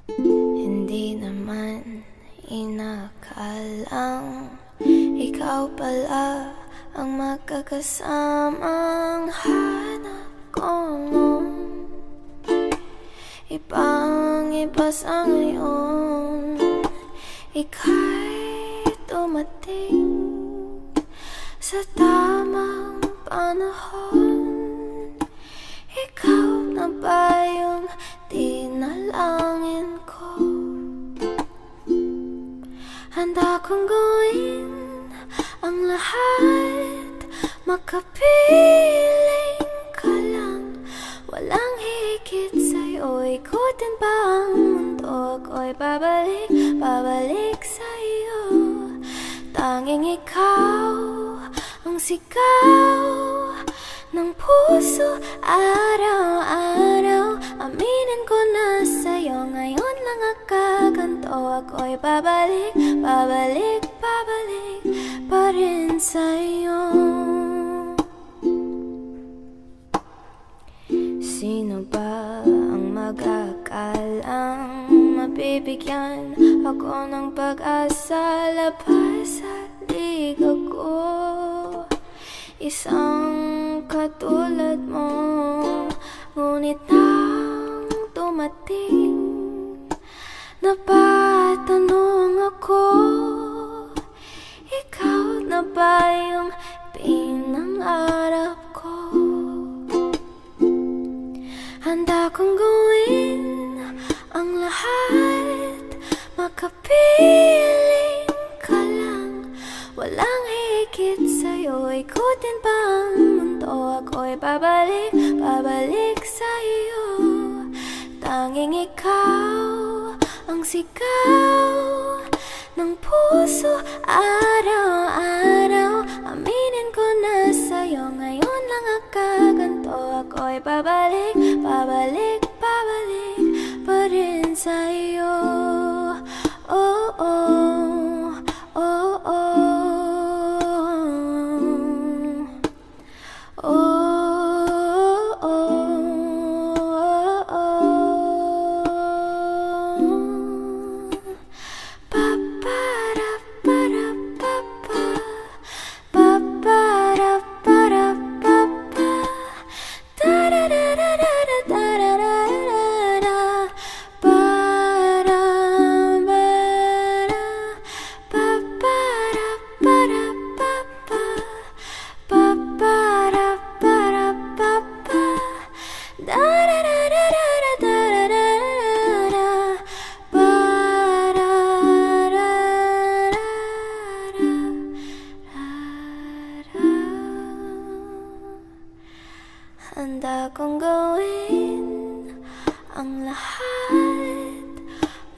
Hindi naman inakalang ikaw pala ang magkakasamang hanap ko noon. Ibang-iba sa ngayon, ika'y dumating sa tamang panahon. Ikaw na ba yung dinalangin ko? Handa kong gawin ang lahat, makapiling ka lang. Walang higit sa'yo, ikutin pa ang mundo. Ako'y babalik sa'yo. Tanging ikaw ang sigaw ng puso araw-araw. Aminin ko na sa'yo, ngayon lang nakaganto. Ako'y babalik pa rin sa'yo. Sino ba ang mag-akalang mabibigyan ako ng pag-asa? Labas at liga ko, isang katulad mo. Ngunit nang dumating, napatanong ako, ikaw na ba yung pinangarap ko? Handa kong gawin ang lahat, makapiling ka lang. Walang higit sa'yo, ikutin pa ang mundo. Ako'y babalik sa'yo. Tanging ikaw ang sigaw ng puso araw-araw. Aminin ko na sa'yo, ngayon lang nakaganto. Ako'y babalik pa rin sa'yo. Oh, oh, oh, oh, oh, oh, oh. Pa-pa-ra-pa-ra-pa-pa, pa-pa-ra-pa-ra-pa-pa, da-da-da-da-da-da-da-da-da, pa-ra-pa-ra, pa-pa-ra-pa-ra-pa-pa, pa-pa-ra-pa-ra-pa-pa, da-da-da-da-da-da-da-da, pa-ra-ra-ra-ra-ra. Handa kong gawin ang lahat,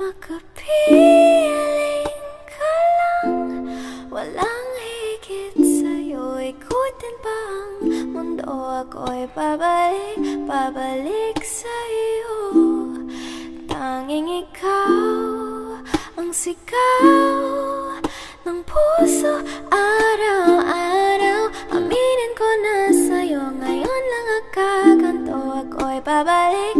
makapiling ka lang. Walang higit sa'yo, ikutin pa ang mundo. Ako'y babalik sa'yo. Tanging ikaw ang sigaw ng puso araw-araw. Aminin ko na sa'yo, ngayon lang nakaganto. Ako'y babalik